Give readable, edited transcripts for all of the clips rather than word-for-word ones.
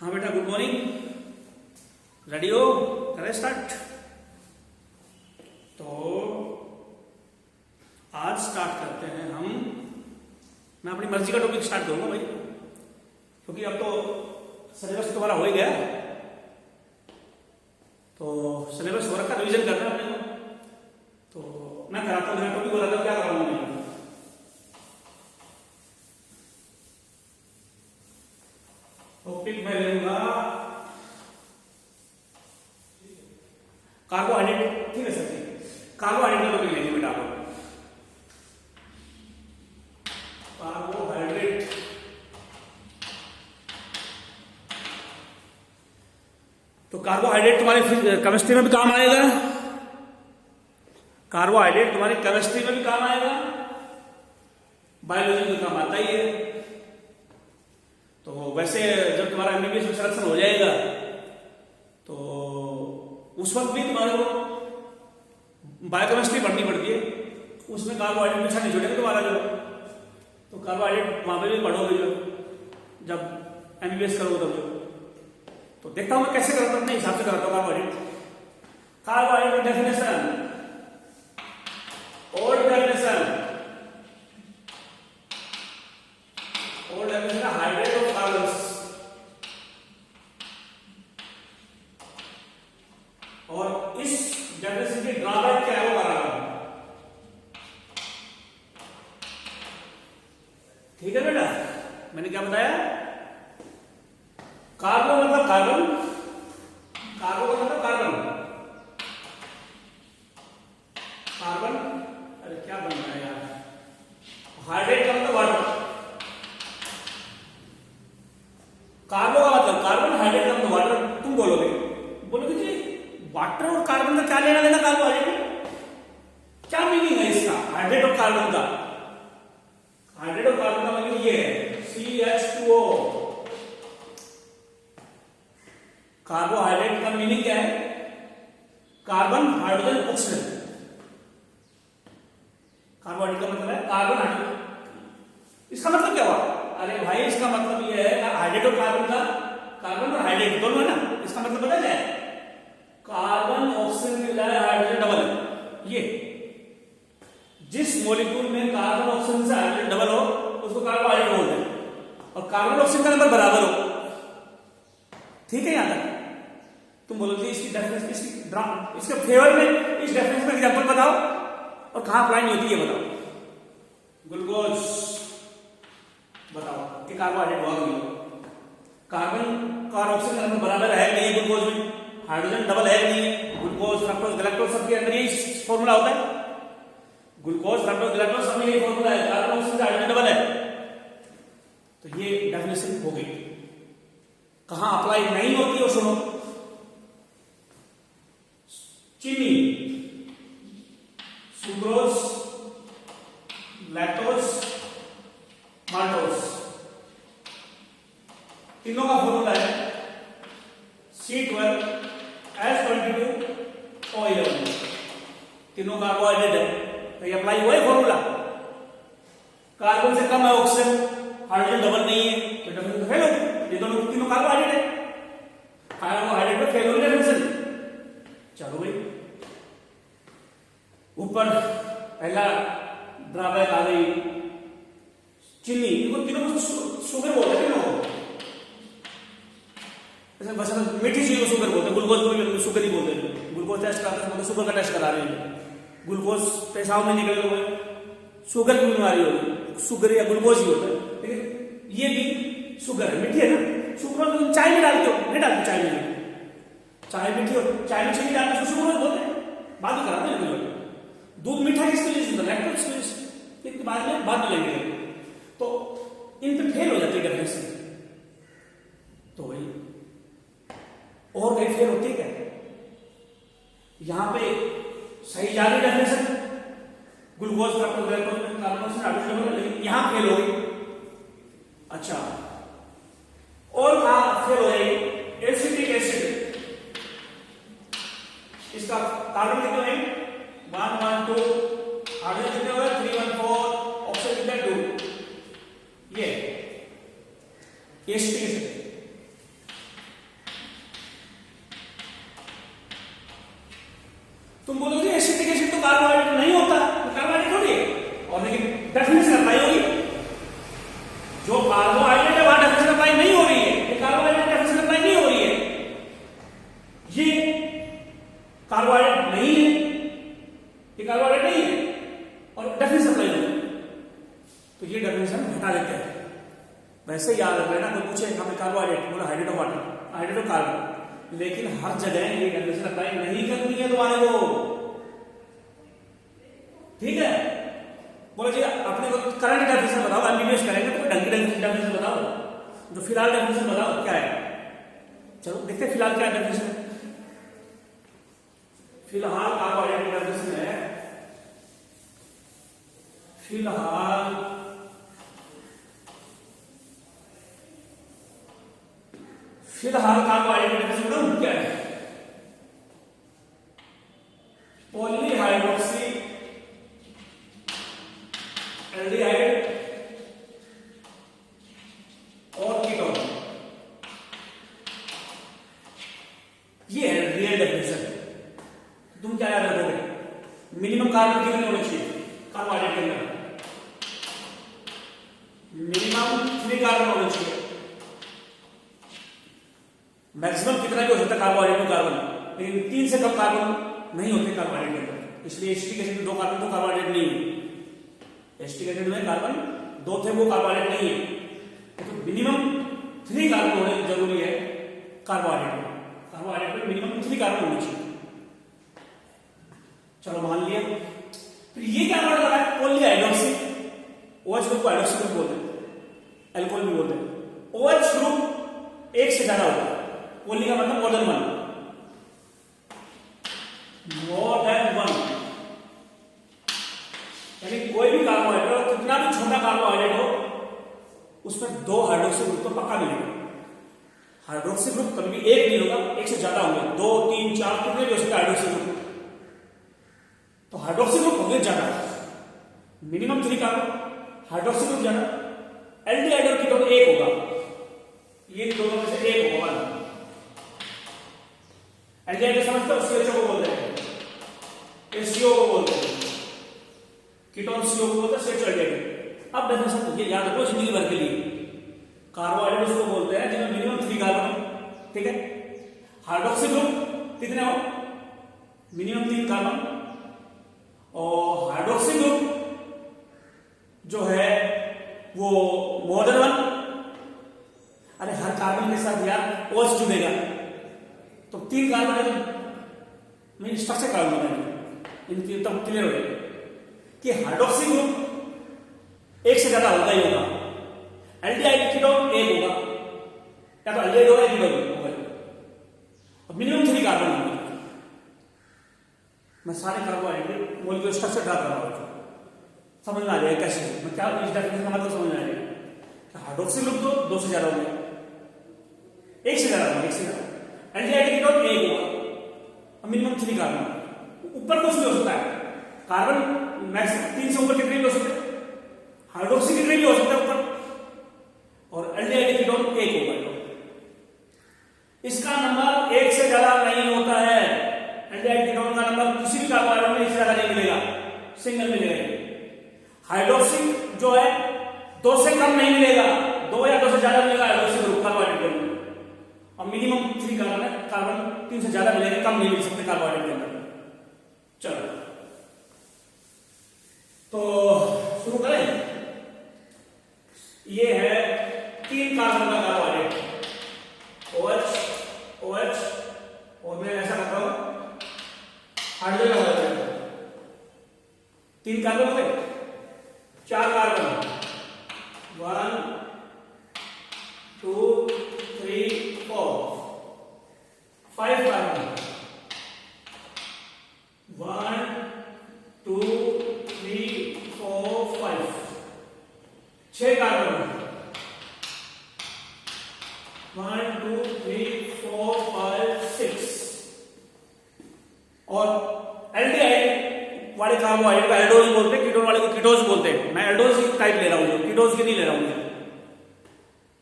हाँ बेटा, good morning. Ready हो? करें स्टार्ट। तो आज स्टार्ट करते हैं हम। मैं अपनी मर्जी का टॉपिक स्टार्ट करूंगा भाई, क्योंकि अब तो सिलेबस तुम्हारा हो ही गया। तो सिलेबस हो रखा, रिवीजन करना है अपने को। तो मैं कराता हूँ, मेरा टॉपिक बताता हूँ क्या कराऊंगा मैं। टॉपिक मैं लूंगा कार्बोहाइड्रेट। ठीक है सर, कार्बोहाइड्रेट का टॉपिक लेंगे बेटा आप। कार्बोहाइड्रेट तो कार्बोहाइड्रेट तुम्हारी केमिस्ट्री में भी काम आएगा। कार्बोहाइड्रेट तुम्हारी केमिस्ट्री में भी काम आएगा, बायोलॉजी में काम आता ही है। तो वैसे जब तुम्हारा एमबीबीएस में सिलेक्शन हो जाएगा तो उस वक्त भी तुम्हारे को बायोकेमिस्ट्री पढ़नी पड़ती है। उसमें कार्बोहाइड्रेट पीछा नहीं छोड़ेगा तुम्हारा जो। तो कार्बोहाइड्रेट वहां पे भी पढ़ोगे जो, जब एमबीबीएस करोगे तब जो। तो देखता हूं मैं कैसे करता हूं, अपने हिसाब से करता हूं। Carbohydrate definition, old definition hydrate of carbons, और इस डेफिनेशन की ड्रॉबैक क्या है वो बता रहा हूं। ठीक है बेटा, मैंने क्या बताया? कार्बो मतलब कार्बन, कार्बो का मतलब कार्बन, कार्बन। अरे क्या बन रहा है यार? हाइड्रेट का मतलब वाटर। कार्बो का मतलब कार्बन, हाइड्रेट का मतलब वाटर। तुम बोलोगे जी वाटर और कार्बन का क्या लेना देना कार्बोहाइड्रेट में? क्या मीनिंग है इसका हाइड्रेट और कार्बन का? हाइड्रेट और कार्बन का मीनिंग ये है CH2O। कार्बोहाइड्रेट का मीनिंग क्या है? Carbon hydrogen oxygen. कार्बोहाइड्रेट का मतलब है कार्बन हाइड्रोजन। इसका मतलब क्या हुआ? अरे भाई, इसका मतलब ये है हाइड्रेट और कार्बन का, कार्बन और हाइड्रेट दोनों है ना। इसका मतलब पता है कार्बन ऑक्सीजन की बजाय हाइड्रोजन डबल। ये जिस मॉलिक्यूल में कार्बन ऑक्सीजन से हाइड्रोजन डबल हो उसको कार्बोहाइड्रेट बोलते हैं, और कार्बन ऑक्सीजन का नंबर बराबर हो। ठीक है? यहां तक तुम बोलो जी इसकी डेफिनेशन, इसके फेवर में इस डेफिनेशन में एग्जांपल बताओ और कहां अप्लाई नहीं होती ये बताओ। ग्लूकोज बताओ कि कार्बोहाइड्रेट हुआ नहीं। कार्बन का ऑक्सीजन का नंबर बराबर है नहीं है ग्लूकोज में, हाइड्रोजन डबल है नहीं है। ग्लूकोज, फ्रक्टोज, गैलेक्टोज सबके अंदर यही फॉर्मूला होता है। ग्लूकोज, फ्रक्टोज, गैलेक्टोज सब में यही फॉर्मूला है, कार्बन ऑक्सीजन का हाइड्रोजन डबल है। तो ये डेफिनेशन हो गई। कहां अप्लाई नहीं होती है सुनो। चीनी, सुक्रोज, लैक्टोज, माल्टोज, तीनों का फॉर्मूला है C12H22O11। तीनों कार्बोहाइड्रेट है, तो ये अप्लाई हुआ है फॉर्मूला। कार्बन से कम है ऑक्सीजन, हाइड्रोजन डबल नहीं है, तो डेफिनेशन फेल होगी। ये दोनों तीनों कार्बोहाइड्रेट है, कार्बोहाइड्रेट में फेल होगी डेफिनेशन। चलो भाई, ऊपर पहला ड्रॉबैक आ गई चीनी। इनको तीनों को शुगर बोलते हैं। तीनों ऐसे बस मीठी चीज को शुगर बोलते हैं, ग्लूकोज को शुगर ही बोलते हैं। ग्लूकोज टेस्ट कराते हैं, शुगर का टेस्ट करा रहे हैं। ग्लूकोज पेशाब में निकले हुए शुगर की बीमारी होगी, शुगर या ग्लूकोज ही होता है। लेकिन ये भी शुगर है, मीठी है ना। शुगर तुम चाय में डालते हो, नहीं डालते चाय में? चाय मीठी हो, चाय में चीनी डालते हो, शुगर बोलते हैं। बात ही कराते हैं लोग। दूध मीठा किसके लिए? लैक्टोज के लिए। बाद में लेंगे। तो इन पे फेल हो जाती है डेफिनेशन। तो भाई और कहीं फेल होती है क्या? यहां पे सही जा रही डेफिनेशन, ग्लूकोज, फ्रक्टोज, गैलेक्टोज में कार्बन ऑक्सीजन हाइड्रोजन, लेकिन यहां फेल हो गई। अच्छा, और कहां फेल हो जाएगी? Acetic acid. इसका कार्बन कितने हैं? 1 1 2, हाइड्रोजन कितने हो गए? 3 1 4, ऑक्सीजन कितने? 2। ये एसिटिक एसिड। और लेकिन डेफिनेशन अप्लाई होगी। जो कार्बोहाइड्रेट है वहां डेफिनेशन अप्लाई नहीं हो रही है, ये कार्बोहाइड्रेट डेफिनेशन अप्लाई नहीं हो रही है, ये कार्बोहाइड्रेट नहीं है, ये कार्बोहाइड्रेट नहीं है और डेफिनेशन अप्लाई हो रही है, तो ये डेफिनेशन हटा देते हैं। वैसे याद रख लेना, कोई पूछे हमें कार्बोहाइड्रेट, बोला hydrate of water, hydrate of carbon, लेकिन हर जगह ये डेफिनेशन अप्लाई नहीं करनी है तुम्हारे को, ठीक है। बोलो जी अपने को करंट डेफिनेशन बताओ, एमबीबीएस करेंगे तो ढंग की डेफिनेशन बताओ, जो फिलहाल डेफिनेशन बताओ क्या है। चलो देखते हैं फिलहाल क्या डेफिनेशन है। फिलहाल कार्बोहाइड्रेट की डेफिनेशन है, फिलहाल कार्बोहाइड्रेट की डेफिनेशन बताऊं क्या है। पॉलीहाइड्रोक्सी एल्डिहाइड और कीटोन, ये है रियल डेफिनेशन। तुम क्या याद रखोगे, मिनिमम कार्बन कितने होने चाहिए कार्बोहाइड्रेट के अंदर, मिनिमम 3 कार्बन होने चाहिए, मैक्सिमम कितना भी हो सकता है कार्बोहाइड्रेट में कार्बन, लेकिन 3 से कम कार्बन नहीं होते कार्बोहाइड्रेट के अंदर, इसलिए एसिटिक एसिड में 2 कार्बन तो कार्बोहाइड्रेट नहीं है, एसिटिक एसिड में कार्बन 2 थे वो कार्बोहाइड्रेट नहीं है, तो मिनिमम 3 कार्बन होने जरूरी है कार्बोहाइड्रेट में, कार्बोहाइड्रेट में मिनिमम 3 कार्बन होने चाहिए। चलो मान लिया, फिर ये क्या वर्ड लगा है, पॉलीहाइड्रोक्सी, OH ग्रुप को हाइड्रोक्सी ग्रुप बोलते हैं, अल्कोहल भी बोलते हैं। OH ग्रुप एक से ज्यादा होता है, पॉली का मतलब more than one, more than one, यानी कोई भी कार्बोहाइड्रेट हो, कितना भी छोटा कार्बोहाइड्रेट हो, उसमें 2 हाइड्रोक्सी ग्रुप तो पक्का मिलेगा। हाइड्रोक्सी ग्रुप कभी भी एक नहीं होगा, एक से ज्यादा होंगे, 2 3 4 कितने भी हो सकते हैं हाइड्रोक्सी ग्रुप, तो हाइड्रोक्सी ग्रुप होंगे ज्यादा, मिनिमम 3 कार्बन, हाइड्रोक्सी ग्रुप ज्यादा, एल्डिहाइड और कीटोन एक होगा, ये दोनों में से एक होगा। एल्डिहाइड समझते हो, CHO को बोलते हैं, CO को बोलते हैं, कीटोन CO को बोलते हैं, CHO एल्डिहाइड। अब डेफिनेशन ये याद रखो जिंदगी भर के लिए, कार्बोहाइड्रेट उसको बोलते हैं जिनमें मिनिमम 3 कार्बन, ठीक है। हाइड्रोक्सी ग्रुप कितने हो, मिनिमम 3 कार्बन, और हाइड्रोक्सी ग्रुप जो है वो मोर देन 1। अरे हर कार्बन के साथ यार OH जुड़ेगा, तो 3 कार्बन है तो मैं स्ट्रक्चर कार्बन बनाएंगे, इनकी तब क्लियर हो जाएगा कि हाइड्रोक्सी ग्रुप एक से ज्यादा होगा ही होगा, एल्डिहाइड कीटोन एक होगा, या तो एल्डिहाइड होगा या कीटोन होगा, और मिनिमम 3 कार्बन होंगे। मैं सारे कार्बोहाइड्रेट मॉलिक्यूलर स्ट्रक्चर ड्रा कर रहा हूं, समझ में आ जाएगा कैसे, मैं क्या इस डेफिनेशन का मतलब समझ में आ जाएगा। हाइड्रोक्सी ग्रुप तो 2 से ज्यादा होंगे, एक से ज्यादा होंगे, एक से ज्यादा, एल्डिहाइड कीटोन एक होगा, और मिनिमम 3 कार्बन, ऊपर कुछ भी हो सकता है, कार्बन मैक्सिमम 3 से ऊपर कितने भी हो सकते हैं, हाइड्रोक्सी कितने भी हो सकता है ऊपर, और एल्डिहाइड कीटोन एक होगा। इसका नंबर 1 से ज्यादा नहीं होता है, एल्डिहाइड कीटोन का नंबर किसी भी कार्बोहाइड्रेट में 1 से ज्यादा नहीं मिलेगा, सिंगल मिलेगा। हाइड्रोक्सी जो है 2 से कम नहीं मिलेगा, 2 या 2 से ज्यादा मिलेगा हाइड्रोक्सी ग्रुप कार्बोहाइड्रेट के अंदर, और मिनिमम 3 कार्बन है, कार्बन 3 से ज्यादा मिलेगा, कम नहीं मिल सकते कार्बोहाइड्रेट के अंदर। चलो तो शुरू करें। ये है 3 कार्बन का कार्बोहाइड्रेट, OH OH, और मैं ऐसा करता हूं हाइड्रोजन हो जाता है, 3 कार्बन हो गए, 4 कार्बन, 1 2 3 4 5 कार्बन, 1 2 3 4 5 6 कार्बन, 1 2 3 4 5 6, और एल्डिहाइड वाले कार्बोहाइड्रेट को एल्डोज बोलते हैं, कीटोन वाले को कीटोज बोलते हैं। मैं एल्डोज की टाइप ले रहा हूं, कीटोज की नहीं ले रहा हूं।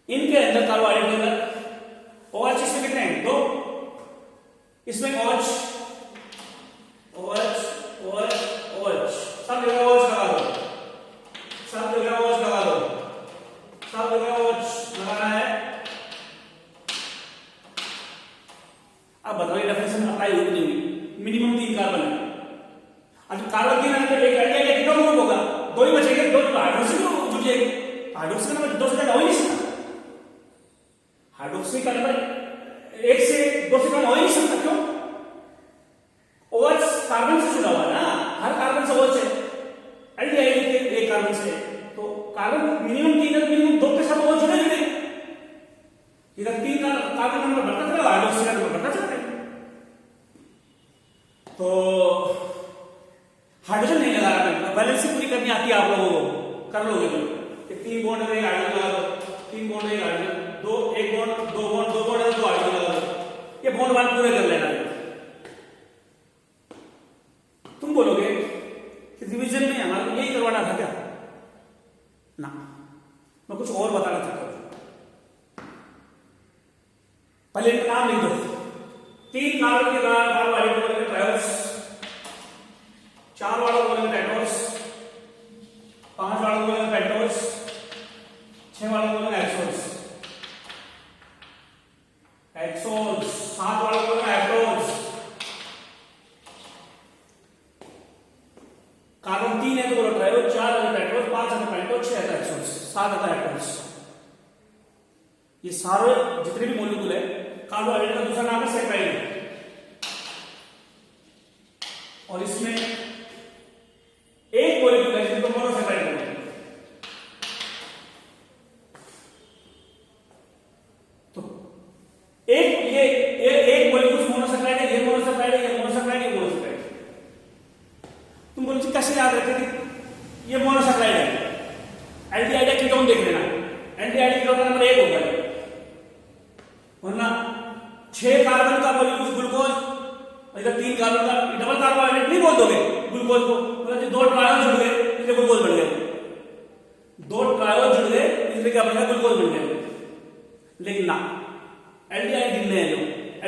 इनके अंदर कार्बोहाइड्रेट के अंदर OH इसमें कितने हैं, 2, इसमें OH OH OH OH सब जगह OH लगा दो, जाएगी। हाइड्रोक्सी का नंबर 2 से ज्यादा हो ही नहीं सकता। हाइड्रोक्सी का नंबर 1 से 2 से कम हो ही नहीं सकता। क्यों? OH कार्बन से जुड़ा हुआ है ना, हर कार्बन से OH है, एल्डिहाइड के एक कार्बन से, तो कार्बन मिनिमम 3 है तो मिनिमम 2 के साथ OH जुड़े जुड़े। इधर 3 कार्बन नंबर बढ़ता चला, हाइड्रोक्सी का नंबर बढ़ता चला। तो हाइड्रोजन नहीं लगा रहा, बैलेंसिंग पूरी करनी आती है आप लोगों को, कर लोगे तो 3 बॉन्ड में हाइड्रोजन लगा दो, 3 बॉन्ड में हाइड्रोजन, 2 1 बॉन्ड 2 बॉन्ड 2 बॉन्ड है तो 2 हाइड्रोजन लगा दो, ये बॉन्ड वाल पूरे कर लेना। तुम बोलोगे कि रिवीजन में हमारा यही करवाना था क्या? ना, मैं कुछ और बताना चाहता हूं। पहले इनका नाम लिख दो। 3 कार्बन के कार्बोहाइड्रेट बोलेंगे ट्रायोस, 4 वाला बोलेंगे टेट्रोस, 5 वाला बोलेंगे पेंटोस, 6 वाला बोलेंगे हेक्सोस, 7 वाला बोलेंगे हेक्टोस। कार्बन 3 है तो बोलो ट्रायोस, 4 है टेट्रोस, 5 है पेंटोस, 6 है हेक्सोस, 7 है हेक्टोस। ये सारे जितने भी मॉलिक्यूल है, कार्बोहाइड्रेट का दूसरा नाम है सैकराइड, और इसमें एक मॉलिक्यूल है जिसको मोनोसैकराइड बोलते हैं। तो एक मॉलिक्यूल मोनोसैकराइड है, ये मोनोसैकराइड है, ये मोनोसैकराइड है, ये मोनोसैकराइड। तुम बोलो जी कैसे याद रखते कि ये मोनोसैकराइड है? एल्डिहाइड कीटोन देख लेना, एल्डिहाइड कीटोन का नंबर 1 होगा, वरना 6 कार्बन का मॉलिक्यूल ग्लूकोज, इधर 3 कार्बन का डबल कार्बोहाइड्रेट नहीं बोल दोगे ग्लूकोज को, मतलब 2 ट्रायोल जुड़ गए इसलिए ग्लूकोज बन गया, 2 ट्रायोल जुड़ गए इसलिए क्या बन गया? ग्लूकोज बन गया। लेकिन ना, एल्डिहाइड गिनने हैं जो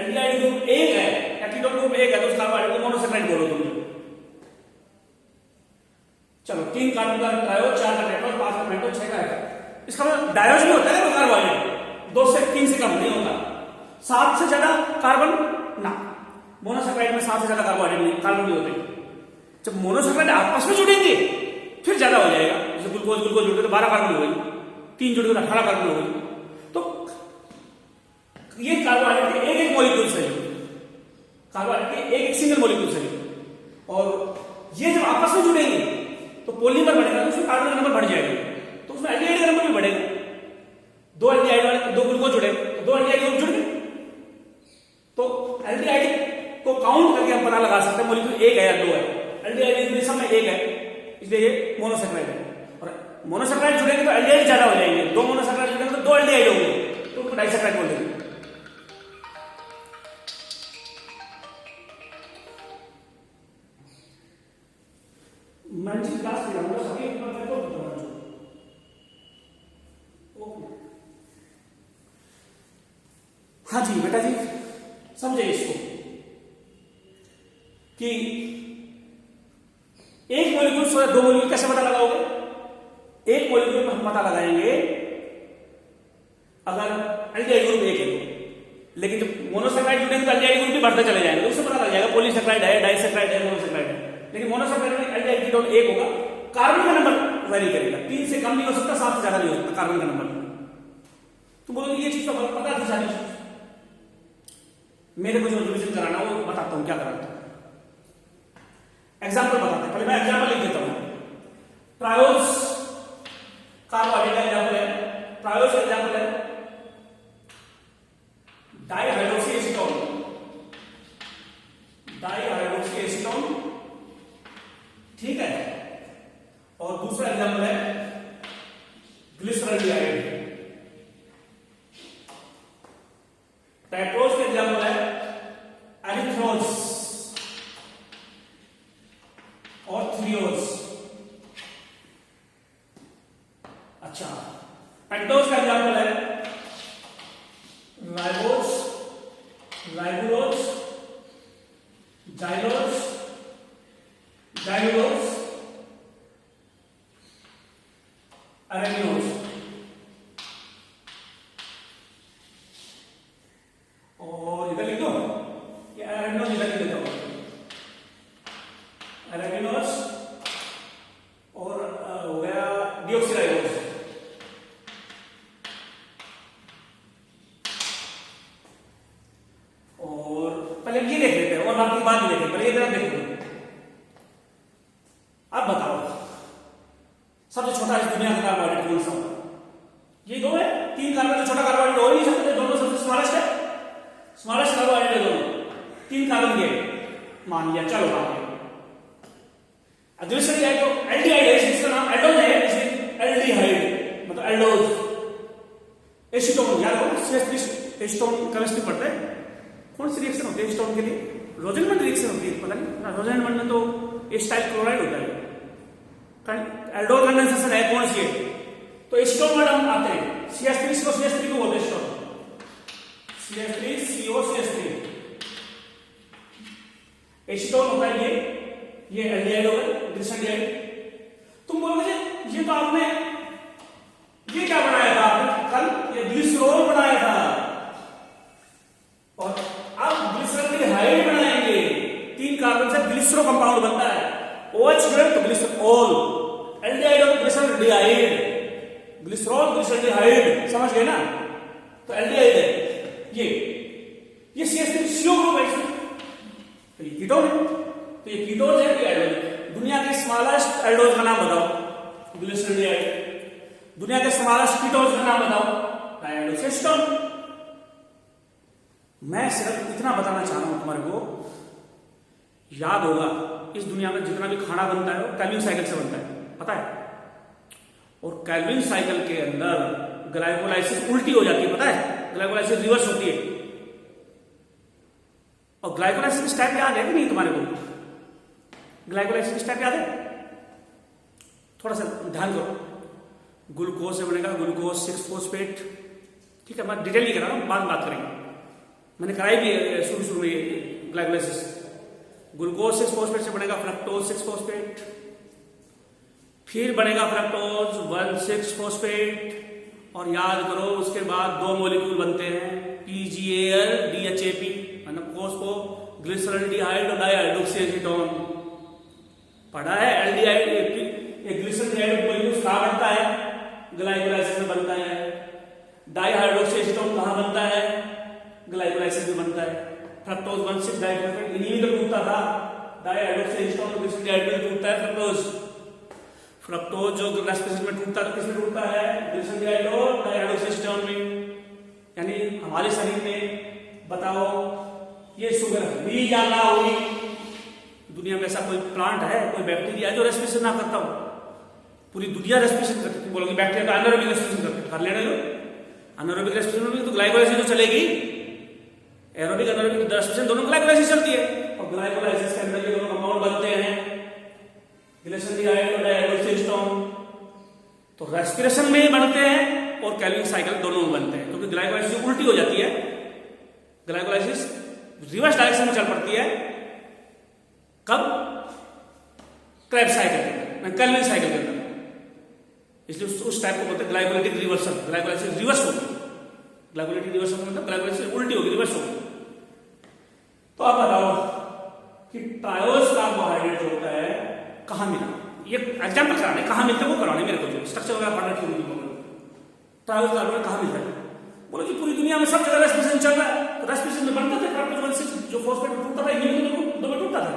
एल्डिहाइड ग्रुप 1 है, कीटोन ग्रुप 1 है, तो उस कार्बोहाइड्रेट को मोनोसैकराइड बोलो तुम। चलो 3 कार्बन का ट्रायोल, 4 का टेट्रोस, 5 का पेंटोस, 6 का है, इसका मतलब डायोज में होता है कार्बोहाइड्रेट, 2 से 3 से कम नहीं होता। 7 से ज्यादा कार्बन ना, मोनोसैकराइड में 7 से ज्यादा कार्बोहाइड्रेट नहीं, कार्बन नहीं होते। जब मोनोसैकराइड आपस में जुड़ेंगे फिर ज्यादा हो जाएगा, जैसे ग्लूकोज जुड़ गए तो 12 कार्बन हो गई, 3 जुड़ गए तो 18 कार्बन हो गई। तो ये कार्बोहाइड्रेट के एक मॉलिक्यूल से, कार्बोहाइड्रेट के एक सिंगल मॉलिक्यूल से, और ये जब आपस में जुड़ेंगे तो पॉलीमर बढ़ेगा, तो उसमें कार्बन का नंबर बढ़ जाएगा, तो उसमें एल्डिहाइड का नंबर भी बढ़ेगा। 2 एल्डिहाइड वाले 2 ग्लूकोज जुड़े, 2 एल्डिहाइड ग्रुप जुड़ गए, तो एल्डिहाइड को काउंट करके हम पता लगा सकते हैं मॉलिक्यूल 1 है या 2 है। एल्डिहाइड में सब में 1 है, इसलिए ये मोनोसैकराइड है। और मोनोसैकराइड जुड़ेंगे तो एल्डिहाइड ज्यादा हो जाएंगे, 2 मोनोसैकराइड जुड़ेंगे तो 2 एल्डिहाइड होंगे, तो उनको डाइसैकराइड बोल देंगे। मैं जी क्लास ले रहा सभी को ओके। हाँ जी बेटा जी, समझे इसको कि एक मॉलिक्यूल से 2 मॉलिक्यूल कैसे पता लगाओगे? एक मॉलिक्यूल में हम पता लगाएंगे अगर एल्डिहाइड ग्रुप 1 है, लेकिन जब मोनोसैकराइड जुड़ेंगे तो एल्डिहाइड ग्रुप भी बढ़ते चले जाएंगे, तो उससे पता लग जाएगा पॉलीसैकराइड है, डाइसैकराइड है, मोनोसैकराइड है। लेकिन मोनोसैकराइड में एल्डिहाइड कीटोन 1 होगा, कार्बन का नंबर वेरी करेगा, 3 से कम नहीं हो सकता, 7 से ज्यादा नहीं हो सकता कार्बन का नंबर। तो बोलो ये चीज तो पता थी सारी चीज, मेरे को जो रिवीजन कराना वो बताता हूं क्या कराता हूं। एग्जाम्पल बताते हैं, पहले मैं एग्जाम्पल लिख देता हूं। ट्रायोस कार्बोहाइड्रेट का एग्जाम्पल है, ट्रायोस का एग्जाम्पल है डाइहाइड्रोक्सी एसीटोन, डाइहाइड्रोक्सी एसीटोन, ठीक है। और दूसरा एग्जाम्पल है ग्लिसरॉल्डिहाइड। टेट्रोस का एग्जाम्पल है एरिथ्रोस और थ्रियोस। अच्छा, पेंटोस का एग्जाम्पल है राइबोस, राइबुलोस, जाइलोस, जाइलोस, अरेनियोस। और इधर लिख दो कि अरेनियोस, इधर लिख दो अरेनियोस, और हो गया डिऑक्सीराइबोस। दुनिया का कार्बोहाइड्रेट कौन सा होगा? ये दो है, 3 कार्बन का छोटा कार्बोहाइड्रेट हो ही नहीं सकते, दोनों सबसे स्मॉलेस्ट है, स्मॉलेस्ट कार्बोहाइड्रेट दोनों 3 कार्बन के मान लिया, चलो मान लिया। ग्लिसरीन तो एल्डिहाइड है, इसका नाम एल्डोज है, इसलिए एल्डिहाइड मतलब एल्डोज। एसीटोन याद हो, CH3 एसीटोन केमिस्ट्री पढ़ते हैं, कौन सी रिएक्शन होती है एसीटोन के लिए? रोजेनमंड रिएक्शन होती है, पता नहीं रोजेनमंड में तो एसिटाइल क्लोराइड होता है। एल्डोल कंडेंसेशन है कौन सी है? तो एसीटोन वर्ड हम आते हैं, CH3CO CH3 को बोलते हैं एसीटोन, CH3CO CH3 एसीटोन होता है। ये एल्डिहाइड होगा, ग्लिसरॉल्डिहाइड। तुम बोलोगे ये तो आपने ये क्या बनाया था आपने कल? ये ग्लिसरॉल बनाया था, और अब ग्लिसरॉल्डिहाइड बनाएंगे। 3 कार्बन से ग्लिसरो कंपाउंड बनता है, OH तो ग्लिसरॉल, एल्डिहाइड और ग्लिसरॉल्डिहाइड, ग्लिसरॉल ग्लिसरॉल्डिहाइड, समझ गए ना? तो एल्डिहाइड है ये CH3CO ग्रुप है इसमें, तो ये कीटोन है, तो ये कीटोन है, ये एल्डिहाइड। दुनिया के स्मॉलेस्ट एल्डोज का नाम बताओ, ग्लिसरॉल्डिहाइड। दुनिया के स्मॉलेस्ट कीटोन्स का नाम बताओ, डायएडोसिस्टोन। मैं सिर्फ इतना बताना चाह रहा हूं तुम्हारे को, याद होगा इस दुनिया में जितना भी खाना बनता है वो कैल्विन साइकिल से बनता है, पता है? और कैल्विन साइकिल के अंदर ग्लाइकोलाइसिस उल्टी हो जाती है, पता है? ग्लाइकोलाइसिस रिवर्स होती है। और ग्लाइकोलाइसिस स्टेप याद है कि नहीं तुम्हारे को? ग्लाइकोलाइसिस स्टेप याद है? थोड़ा सा ध्यान करो। ग्लूकोज से बनेगा ग्लूकोज 6-फॉस्फेट, ठीक है? मैं डिटेल नहीं कर रहा हूं, बाद में बात करेंगे, मैंने कराई भी है शुरू में ग्लाइकोलाइसिस। ग्लूकोज 6-फॉस्फेट से बनेगा फ्रक्टोज 6-फॉस्फेट, फिर बनेगा फ्रक्टोज 1,6-फॉस्फेट, और याद करो उसके बाद 2 मॉलिक्यूल बनते हैं, PGAL DHAP, मतलब फॉस्फो ग्लिसरॉल्डिहाइड और डाइहाइड्रोक्सीएसीटोन। पढ़ा है? एल्डिहाइड एक ग्लिसरॉल्डिहाइड मॉलिक्यूल कहां बनता है? ग्लाइकोलाइसिस में बनता है। डाइहाइड्रोक्सीएसीटोन कहां बनता है? ग्लाइकोलाइसिस में बनता है। फ्रक्टोज 1,6 डाइहाइड्रोक्सीएसीटोन इन्हीं में टूटता था, डाइहाइड्रोक्सीएसीटोन ग्लिसरॉल्डिहाइड में टूटता है फ्रक्टोज जो रेस्पिरेशन में टूटता है, किसमें टूटता है? ग्लिसरॉल्डिहाइड और डाइहाइड्रोक्सीएसीटोन में। यानी हमारे शरीर में बताओ ये शुगर हुई या ना हुई? दुनिया में ऐसा कोई प्लांट है, कोई बैक्टीरिया है जो रेस्पिरेशन ना करता हो? पूरी दुनिया रेस्पिरेशन करती है। बोलोगे बैक्टीरिया तो एनारोबिक रेस्पिरेशन करते हैं, कर लेने दो। एनारोबिक रेस्पिरेशन में तो ग्लाइकोलाइसिस तो चलेगी, एरोबिक एनारोबिक रेस्पिरेशन दोनों ग्लाइकोलाइसिस चलती है, और ग्लाइकोलाइसिस के अंदर ये दोनों कंपाउंड बनते हैं, ग्लिसरॉल्डिहाइड और डाइहाइड्रोक्सीएसीटोन। तो रेस्पिरेशन में ही बनते हैं और कैल्विन साइकिल दोनों में बनते हैं, क्योंकि ग्लाइकोलाइसिस उल्टी हो जाती है, ग्लाइकोलाइसिस रिवर्स डायरेक्शन में चल पड़ती है। कब? क्रेब्स साइकिल के अंदर, कैल्विन साइकिल के अंदर, इसलिए उस टाइप को बोलते हैं ग्लाइकोलाइटिक रिवर्सल। ग्लाइकोलाइसिस रिवर्स होगी, ग्लाइकोलाइटिक रिवर्सल मतलब ग्लाइकोलाइसिस उल्टी होगी, रिवर्स होगी। तो आप बताओ कि ट्रायोज कार्बोहाइड्रेट होता है कहां मिला? ये एग्जांपल कराने कहां मिलते हैं वो कराने मेरे को, जो स्ट्रक्चर वगैरह पढ़ना ठीक नहीं होगा। ट्रायोज कार्बोहाइड्रेट कहां मिलता है? बोलो कि पूरी दुनिया में सब जगह रेस्पिरेशन चल रहा है, तो रेस्पिरेशन में बनता था फ्रक्टोज 1,6 जो फॉस्फेट में टूटता था, इन्हीं में दो में टूटता था,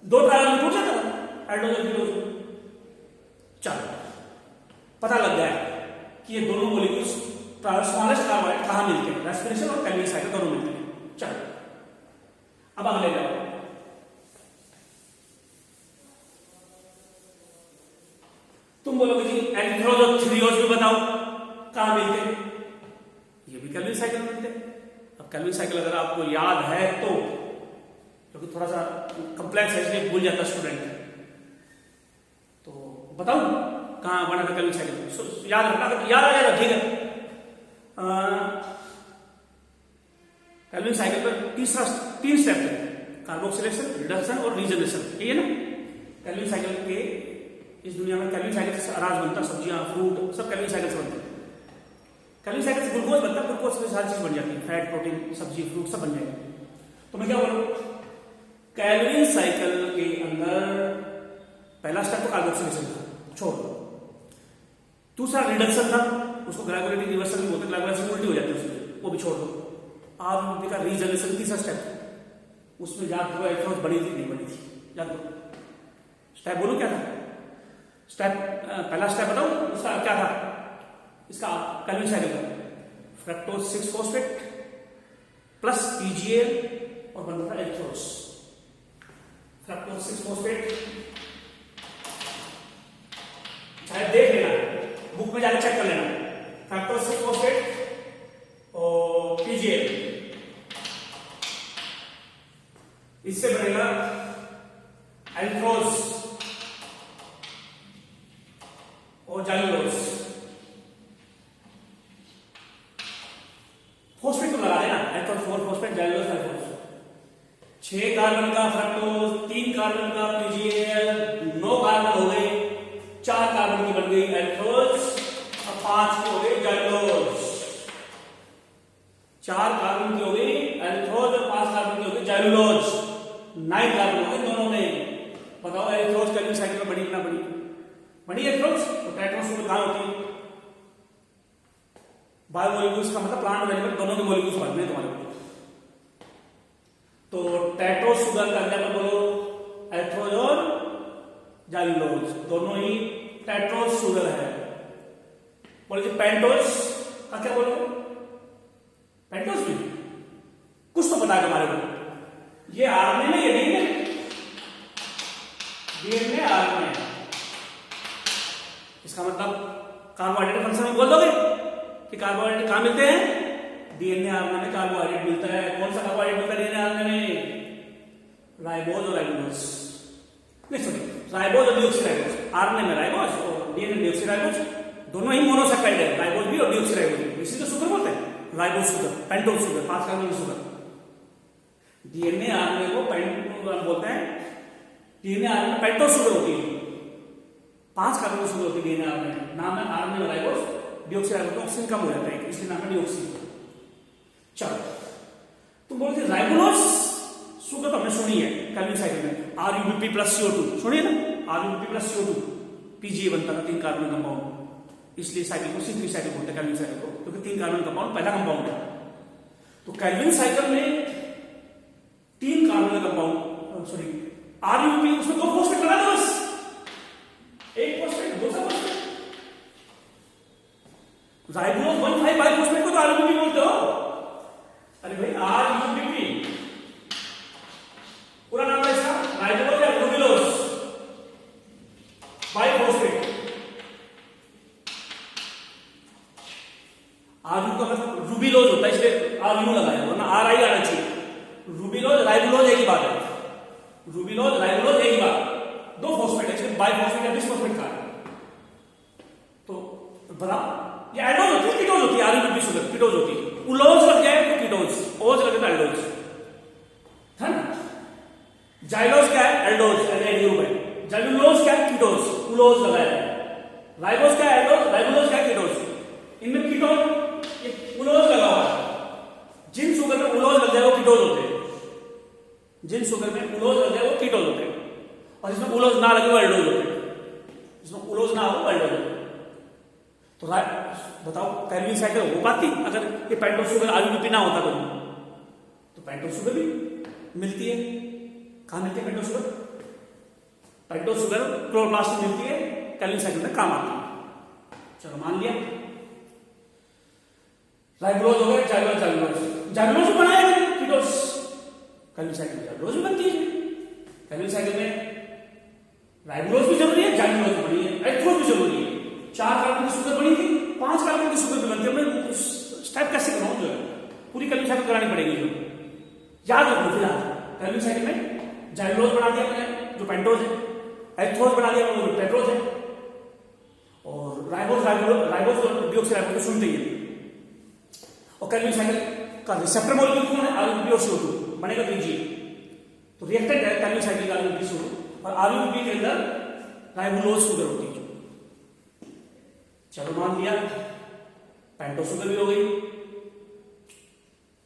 2 ट्रायोज में टूट जाता था, एल्डोज और कीटोज में। चलो पता लग गया कि ये दोनों मॉलिक्यूल्स स्मॉलेस्ट कार्बोहाइड्रेट कहां मिलते हैं? रेस्पिरेशन और कैल्विन साइकिल दोनों मिलते हैं। चलो अब अगले जाओ। तुम बोलोगे जी एल्डिहाइड और थ्रियोज भी बताओ कहां मिलते हैं? ये भी कैल्विन साइकिल में मिलते हैं। अब कैल्विन साइकिल अगर आपको याद है तो, क्योंकि थोड़ा सा कंप्लेक्स है इसलिए भूल जाता स्टूडेंट, तो बताऊं कहां बना था कैल्विन साइकिल? याद रखना, अगर याद आ जाएगा ठीक है। कैल्विन साइकिल पर 3 स्टेप है, कार्बोक्सिलेशन, रिडक्शन और रीजनरेशन, ये है ना कैल्विन साइकिल के। इस दुनिया में कैल्विन साइकिल से अनाज बनता, सब्जियां, फ्रूट सब कैल्विन साइकिल से बनते हैं। कैल्विन साइकिल से ग्लूकोज बनता है, ग्लूकोज से सारी चीज बन जाती है, फैट, प्रोटीन, सब्जी, फ्रूट सब बन जाएगा। तो मैं क्या बोलूं, कैल्विन साइकिल के अंदर पहला स्टेप तो कार्बोक्सिलेशन था, छोड़ दो। दूसरा रिडक्शन था, उसको ग्लाइकोलाइटिक रिवर्सल भी बोलते हैं, ग्लाइकोलाइसिस उल्टी हो जाती है उसमें, वो भी छोड़ दो। आप देखा रीजनरेशन, तीसरा स्टेप, उसमें याद करो एथेनॉल बनी थी नहीं बनी थी, याद करो। स्टेप बोलो क्या था? स्टेप पहला स्टेप बताओ उसका क्या था, इसका कैल्विन साइकिल का फ्रक्टोज 6 फॉस्फेट प्लस पीजीएल और बनता था एल्थ्रोज। फ्रक्टोज 6 फॉस्फेट शायद देख लेना, बुक में जाकर चेक कर लेना। फ्रक्टोज 6 फॉस्फेट और पीजीएल, इससे बनेगा एल्थ्रोज और जाइलोज। फॉस्फेट तो लगा देना, एल्थ्रोज 4 फॉस्फेट जाइलोज एल्थ्रोज। 6 कार्बन का फ्रक्टोज, 3 कार्बन का पीजीएल, 9 कार्बन हो गए, 4 कार्बन की बन गई एल्थ्रोज और 5 की हो गई जाइलोज। 4 कार्बन की हो गई एल्थ्रोज और 5 कार्बन की हो गई जाइलोज। 9 कार्बन हो गए दोनों में। बताओ एल्थ्रोज कैल्विन साइकिल में बड़ी कितना बड़ी? बड़ी एल्थ्रोज। तो टेट्रोज में कहां होती है? बायोमोलिक्यूल्स का मतलब प्लांट ऑर्गेनिज्म, दोनों के मॉलिक्यूल्स बनते हैं तुम्हारे। तो टेट्रोज शुगर का एग्जांपल बोलो, एल्थ्रोज और जाइलोज दोनों ही टेट्रोज शुगर है। बोलिए पेंटोज का क्या बोलोगे? पेंटोज भी कुछ तो पता है तुम्हारे को। ये आरएनए में, ये डीएनए, डीएनए आरएनए, इसका मतलब कार्बोहाइड्रेट फंक्शन में बोल दोगे कि कार्बोहाइड्रेट कहां मिलते हैं? डीएनए आरएनए में कार्बोहाइड्रेट मिलता है। कौन सा कार्बोहाइड्रेट मिलता है डीएनए आरएनए में? राइबोज और राइबोज। नहीं सॉरी, राइबोज और डीऑक्सीराइबोज। आरएनए में राइबोज और डीएनए डीऑक्सीराइबोज, दोनों ही मोनोसेकेराइड है, राइबोज भी और डीऑक्सीराइबोज भी। इसी को शुगर बोलते हैं, ribose sugar, pentose sugar, 5 carbon की शुगर। डीएनए आरएनए को पेंटोज बोलते हैं। डीएनए आरएनए पेंटोज शुगर होती है, 5 कार्बन की शुगर होती है डीएनए आरएनए। नाम है आरएनए और राइबोज। डीऑक्सीराइबोज ऑक्सीजन कम हो जाता है इसलिए नाम है डीऑक्सी। चलो तुम बोलते राइबोलोज शुगर तो हमने सुनी है कैल्विन साइकिल में, RuBp प्लस CO2 सुनिए ना, RuBp प्लस CO2 पीजीए बनता था 3 कार्बन कंपाउंड, इसलिए साइकिल को C3 साइकिल बोलते हैं कैल्विन साइकिल को, क्योंकि 3 कार्बन कंपाउंड पहला कंपाउंड है। तो कैल्विन साइकिल में 3 कार्बन कंपाउंड, सॉरी RuBp, उसमें 2 फॉस्फेट लगा दो बस, 1 फॉस्फेट, दूसरा फॉस्फेट। राइबोलोज 1,5 बाइफॉस्फेट को तो RuBp बोलते हो। अरे भाई RuBp पूरा नाम है इसका, राइबोलोज या रूबिलोज बाइफॉस्फेट। RU का मतलब रूबिलोज होता है, इसलिए RU लगाया, वरना RI आना चाहिए। रूबिलोज राइबोलोज एक ही बात है, रूबिलोज राइबोलोज एक ही बात, 2 फॉस्फेट है, इसलिए बाइफॉस्फेट या बिसफॉस्फेट का। तो बता, ये एल्डोज होती है, कीटोज होती है, RuBp शुगर कीटोज होती है। उलोज लग जाए तो कीटोज, ओज लगे तो एल्डोज है ना। जाइलोज क्या है? एल्डोज, ग्रुप है। जाइलोज क्या है? कीटोज, उलोज लगाया है। राइबोज क्या है? एल्डोज, राइबोलोज क्या है? कीटोज। इनमें कीटोन उलोज लगा हुआ है। जिन शुगर में उलोज लग जाए वो कीटोज होते हैं, जिन शुगर में उलोज लग जाए वो कीटोज होते हैं, और जिसमें उलोज ना लगे वो एल्डोज होते हैं, जिसमें उलोज ना हो वो एल्डोज होते हैं। तो बताओ कैल्विन साइकिल हो पाती अगर ये पेंटोज शुगर RuBp ना होता तो पेंटोज शुगर भी मिलती है। कहां मिलती है pentose sugar? Pentose sugar chloroplast में मिलती है, कैल्विन साइकिल में काम आती है। चलो मान लिया राइबोलोज हो गया, जाइलोज, जाइलोज बनाया कीटोज, कैल्विन साइकिल में जाइलोज भी बनती है। कैल्विन साइकिल में राइबोलोज भी जरूरी है, जाइलोज भी बनी है, एल्थ्रोज भी जरूरी है। 4 कार्बन की शुगर बनी थी, 5 कार्बन की शुगर भी बनती है। मैं स्टेप कैसे बनाऊं, जो है पूरी कैल्विन साइकिल करानी पड़ेगी। जो याद रखो फिलहाल कैल्विन साइकिल में जाइलोज बना दिया मैंने जो पेंटोज है, एल्थ्रोज बना दिया वो टेट्रोज है, और राइबोज और डीऑक्सीराइबोज सुनते ही है। और कैल्विन साइकिल का रिसेप्टर मॉलिक्यूल कौन है? RuBp और CO2 बनेगा पीजीए। तो रिएक्टेंट है कैल्विन साइकिल का RuBp CO2, और RuBp के अंदर राइबोलोज शुगर होती है। चलो मान लिया पेंटोज शुगर भी हो गई,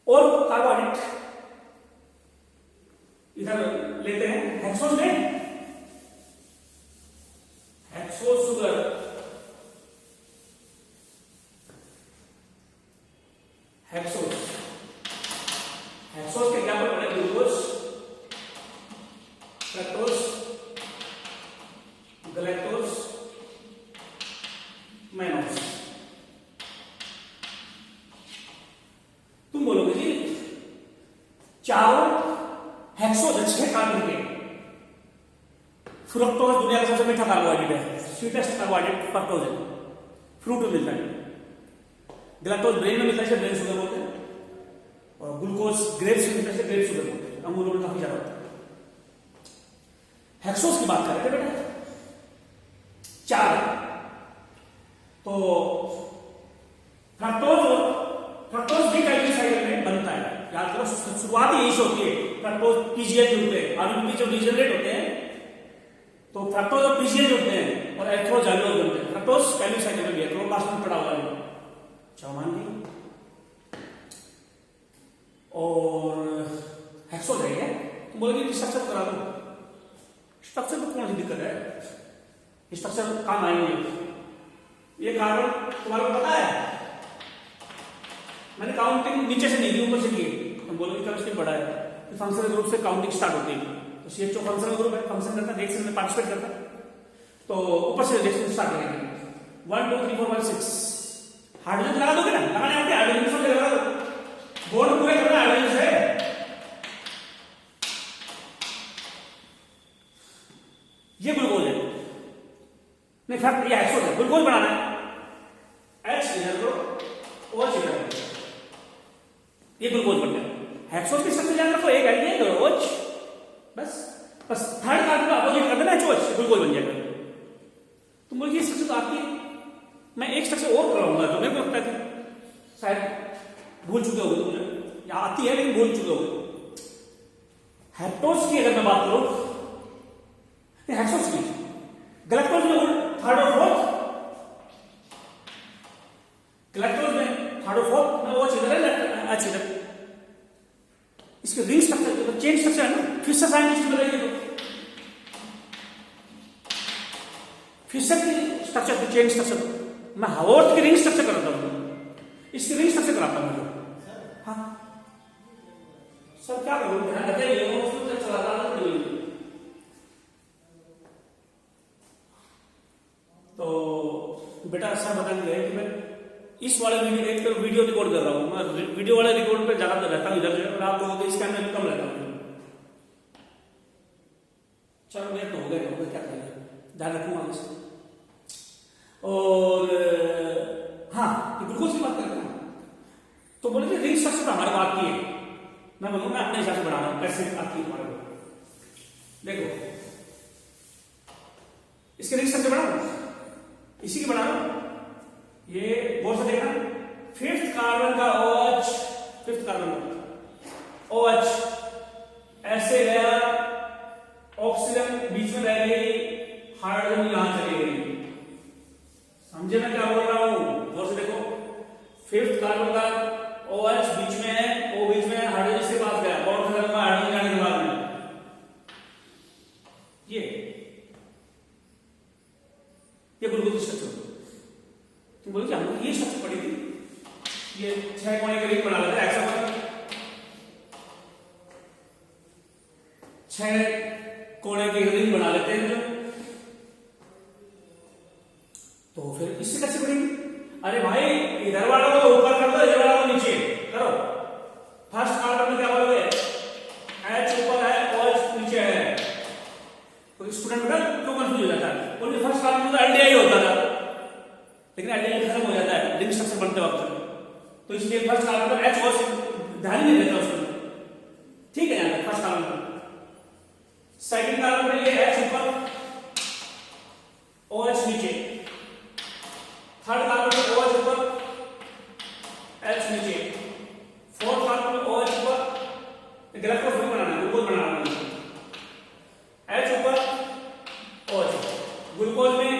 और कार्बोहाइड्रेट इधर लेते हैं हेक्सोज में, हेक्सोज शुगर, हेक्सोज, हेक्सोज के एग्जांपल पड़े ग्लूकोज, फ्रक्टोज, गलैक्टोज, चारों हेक्सोज 6 कार्बन के। फ्रुक्टोज दुनिया का सबसे मीठा कार्बोहाइड्रेट है, स्वीटेस्ट कार्बोहाइड्रेट फ्रक्टोज है, फ्रूट में मिलता है। ग्लूकोज ब्रेन में मिलता है, ब्रेन शुगर बोलते हैं। और ग्लूकोज ग्रेप्स में मिलता है, ग्रेप शुगर बोलते हैं। अमूलों में काफी ज्यादा होता है। हेक्सोज की बात कर रहे थे बेटा, 4 है। तो फ्रक्टोज भी ट्राइग्लिसराइड में बनता है। याद करो, शुरुआत यही से होती है। फ्रक्टोज पीजीएच जुड़ते हैं, आरबीपी जब डिजेनरेट होते हैं तो फ्रक्टोज और पीजीएच जुड़ते हैं और एथ्रोजाइलोज बनते हैं। फ्रक्टोज ट्राइग्लिसराइड में भी है, क्लोरोप्लास्ट में पड़ा हुआ है। चौमान दी और हेक्सोज है। तो बोलेंगे स्ट्रक्चर करा दो। स्ट्रक्चर में कौन सी दिक्कत है? स्ट्रक्चर काम आएंगे। ये कार्बन तुम्हारे को पता है, मैंने काउंटिंग नीचे से नहीं दी, ऊपर से की। हम बोलोगे केमिस्ट्री पढ़ा है, फंक्शनल ग्रुप से काउंटिंग स्टार्ट होती है। तो CHO फंक्शनल ग्रुप है, फंक्शन करता है, रिएक्शन में पार्टिसिपेट करता है। तो ऊपर से रिएक्शन स्टार्ट करेंगे। 1 2 3 4 5 6 हाइड्रोजन लगा दोगे ना, लगाने आते हाइड्रोजन सब लगा दो। बॉन्ड पूरे करना हाइड्रोजन से। ये ग्लूकोज है, नहीं फैक्ट ये हेक्सोज है। ग्लूकोज बनाना है, H इधर को, OH इधर को, ये ग्लूकोज बन गया। हेक्सोज की स्ट्रक्चर याद रखो, एक है ये OH, बस थर्ड कार्बन का अपोजिट कर देना HOH, ग्लूकोज बन जाएगा। तुम बोलिए ये स्ट्रक्चर तो आती है, मैं एक स्ट्रक्चर और कराऊंगा जो मेरे को लगता है कि शायद भूल चुके होगे तुमने, या आती है लेकिन भूल चुके होगे। हेक्टोज की अगर मैं बात करूं, हेक्सोज की ग्लैक्टोज में थर्ड और फोर्थ, ग्लैक्टोज में थर्ड और फोर्थ में OH इधर है, H इधर। इसके रिंग स्ट्रक्चर तो चेन स्ट्रक्चर है ना, फिशर साइंटिस्ट बनाएंगे तो फिशर की स्ट्रक्चर की चेन स्ट्रक्चर, मैं हावर्थ की रिंग स्ट्रक्चर कराता हूं, इसकी रिंग स्ट्रक्चर कराता हूं। हाँ सर क्या करूं, ध्यान रखिए उसको चलाता हूं। तो बेटा सर बताएंगे कि मैं इस वाले वीडियो रिकॉर्ड कर रहा हूं, मैं वीडियो वाले रिकॉर्ड पे ज्यादा रहता हूं इधर से, और आप लोगों को इस टाइम में कम रहता हूं। चलो मेरे तो हो गए, क्या करेंगे, ध्यान रखूंगा इसको। और हाँ, ग्लूकोज की बात करते हैं तो बोले रिंग स्ट्रक्चर तो हमारे को आती है, मैं बोलूँ मैं अपने हिसाब से बना रहा हूं, कैसे आती है हमारे को। देखो इसके रिंग स्ट्रक्चर बना रहा हूं, इसी की बना रहा हूं। ये गौर से देखना, 5th कार्बन का OH, 5th कार्बन का OH ऐसे गया, ऑक्सीजन बीच में रह गई, हाइड्रोजन यहां चली गई। समझे मैं क्या बोल रहा हूं? गौर से देखो, 5th कार्बन का OH बीच में है, O बीच में है, हाइड्रोजन से पास गया, और हाइड्रोजन जाने के बाद में ये ग्लूकोज स्ट्रक्चर। तुम बोलो कि हम लोग ये स्ट्रक्चर पढ़ी थी, ये 6 कोने का रिंग बना लेते हैं, ऐसा बना 6 कोने की रिंग बना लेते हैं जो, तो फिर इससे कैसे बनेगी? अरे भाई इधर वालों को ऊपर कर दो, इधर वालों को नीचे करो। फर्स्ट कार्बन में क्या बोलोगे? H ऊपर है, OH नीचे है। तो स्टूडेंट बेटा क्यों कंफ्यूज हो जाता है? बोलिए फर्स्ट कार्बन में तो एल्डिहाइड होता था, लेकिन एल्डिहाइड खत्म हो जाता है रिंग स्ट्रक्चर बनते वक्त, तो इसलिए फर्स्ट कार्बन पर H OH ध्यान नहीं देता उसमें, ठीक है यार। फर्स्ट कार्बन पर, सेकंड कार्बन पर ये H ऊपर, OH नीचे, थर्ड कार्बन पर OH ऊपर, H नीचे, फोर्थ कार्बन पर OH ऊपर, ग्लूकोज बनाना है, ग्लूकोज बनाना है, H ऊपर OH। ग्लूकोज में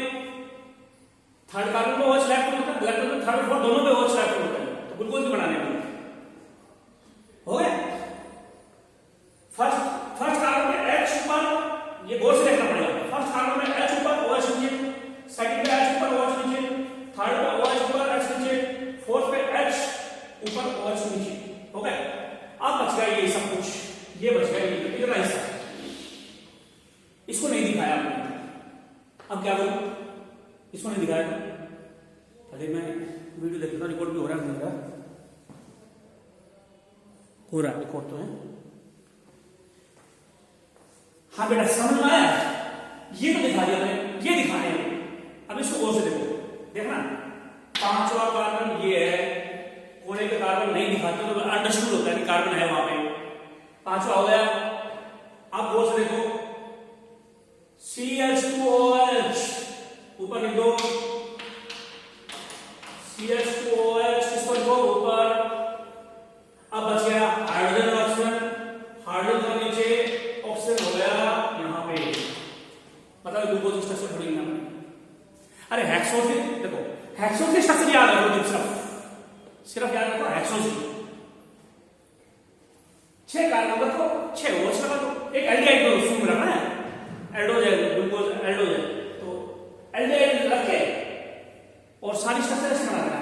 थर्ड कार्बन पे OH लेफ्ट होता है, ग्लूकोज में थर्ड फोर्थ दोनों पे OH लेफ्ट होता है, तो ग्लूकोज भी बनाने में हो गया। फर्स्ट कार्बन पे H ऊपर, ये गौर से देखना पड़ेगा, फर्स्ट कार्बन पे H ऊपर OH नीचे, सेकंड पे H ऊपर OH नीचे, थर्ड पे OH ऊपर H नीचे, फोर्थ पे H ऊपर OH नीचे, हो गया। अब बच गया ये सब कुछ, ये बच गया ये इतना हिस्सा, इसको नहीं दिखाया हमने। अब क्या करूं? इसको नहीं दिखाया, अरे मैं वीडियो देख रहा हूं, रिकॉर्ड भी हो रहा है, हो रहा है रिकॉर्ड तो है। हाँ बेटा समझ में आया? ये तो दिखा दिया मैंने, ये दिखाने हैं। अब इसको और से देखो, देखना पांचवा कार्बन ये है, कोने के कार्बन नहीं दिखाते तो अंडरस्टूड होता है कि कार्बन है वहां पे। पांचवा हो गया। अब गौर से देखो CH2OH ऊपर लिख दो, CH2OH इसको लिखो ऊपर। अब बच गया हाइड्रोजन और ऑक्सीजन, हाइड्रोजन का नीचे ऑक्सीजन हो गया यहां पे। मतलब ग्लूकोज की स्ट्रक्चर थोड़ी ना। अरे हेक्सोज देखो, हेक्सोज की स्ट्रक्चर याद रखो, सिर्फ याद रखो हेक्सोज की। 6 कार्बन रखो, 6 OH लगा दो, एक एल्डिहाइड को सुन रखना है, एल्डोज है, ग्लूकोज एल्डोज है, तो एल्डिहाइड रख के और सारी स्ट्रक्चर ऐसे बना देना।